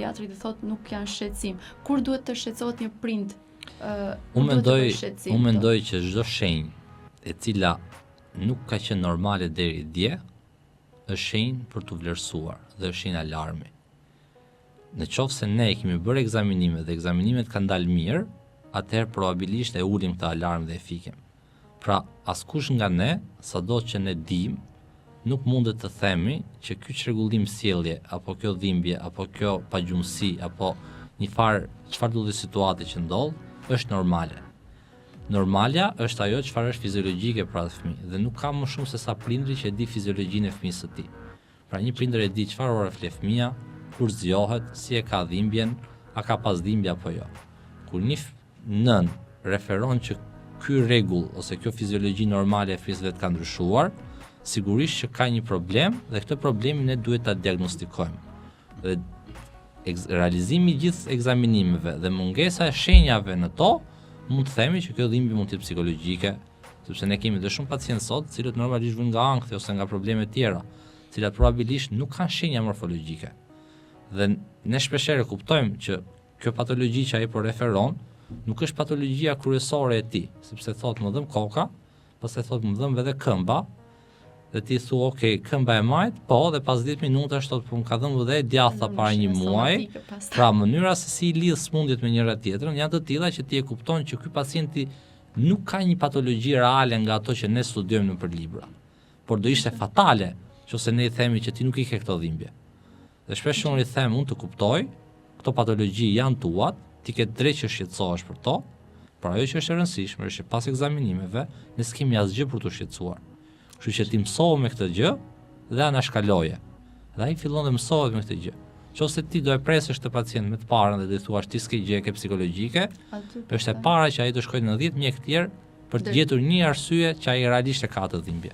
psikiatri dhe thotë nuk janë shqetësim. Kur duhet të shqetësohet një prind? Unë mendoj që çdo shenjë e cila nuk ka qenë normale deri dje është shenjë për të vlerësuar dhe është shenjë alarmi. Në qoftë se ne kemi bërë ekzaminimet dhe ekzaminimet kanë dalë mirë, atëherë probabilisht e ulim këtë alarm dhe e fikim. Pra, askush nga ne, sado që ne dim, nuk mundet të themi që ky çrregullim sjellje apo kjo dhimbje apo kjo pagjumësi apo çfarë do të situate që ndodh është normale. Normalja është ajo çfarë është fiziologjike për atë fëmijë dhe nuk ka më shumë se sa prindri që e di fiziologjinë e fëmijës së tij. Pra një prindër e di çfarë ore flet fëmia, kur zgjohet, si e ka dhimbjen, a ka pas dhimbje apo jo. Kur një nën referon që ky rregull ose kjo fiziologji normale e fëmijës vet ka ndryshuar, sigurisht që ka një problem dhe këtë problemin ne duhet ta diagnostikojmë. Dhe realizimi i gjithë ekzaminimeve dhe mungesa e shenjave në to, mund të themi që kjo dhimbje mund të jetë psikologjike, sepse ne kemi dhe shumë pacientë sot, të cilët normalisht vijnë nga ankthi ose nga probleme të tjera, të cilat probabilisht nuk kanë shenja morfologjike. Dhe ne shpeshherë kuptojmë që kjo patologji që ai po referon nuk është patologjia kryesore e tij, sepse thotë më dhëm koka, pastaj thotë më dhëm edhe këmba, dhe ti thua, ok, këmba e majt, po, dhe pas 10 minutash thotë po më ka dhënë edhe djatha para një muaji. Pra mënyra se si i lidh smundjet me njëra tjetrën janë të tilla që ti e kupton që ky pacienti nuk ka një patologji reale nga ato që ne studiojmë nëpër libra. Por do ishte fatale nëse ne i themi që ti nuk i ke këto dhimbje. Dhe shpesh unë i them, unë të kuptoj, këto patologji janë tuat, ti ke drejt që shqetësohesh për to, por ajo që është e rëndësishme është që pas ekzaminimeve ne s'kemi asgjë për të shqetësuar. Kështu që ti mësohu me këtë gjë dhe anashkaloje. Dhe ai fillon dhe mësohet me këtë gjë. Nëse ti do e presësh të pacient me të parën dhe do i thuash ti s'ke gjë ke psikologjike, është e para që ai të shkojë në 10 mjek tjerë për të gjetur një arsye që ai realisht e ka të dhimbje.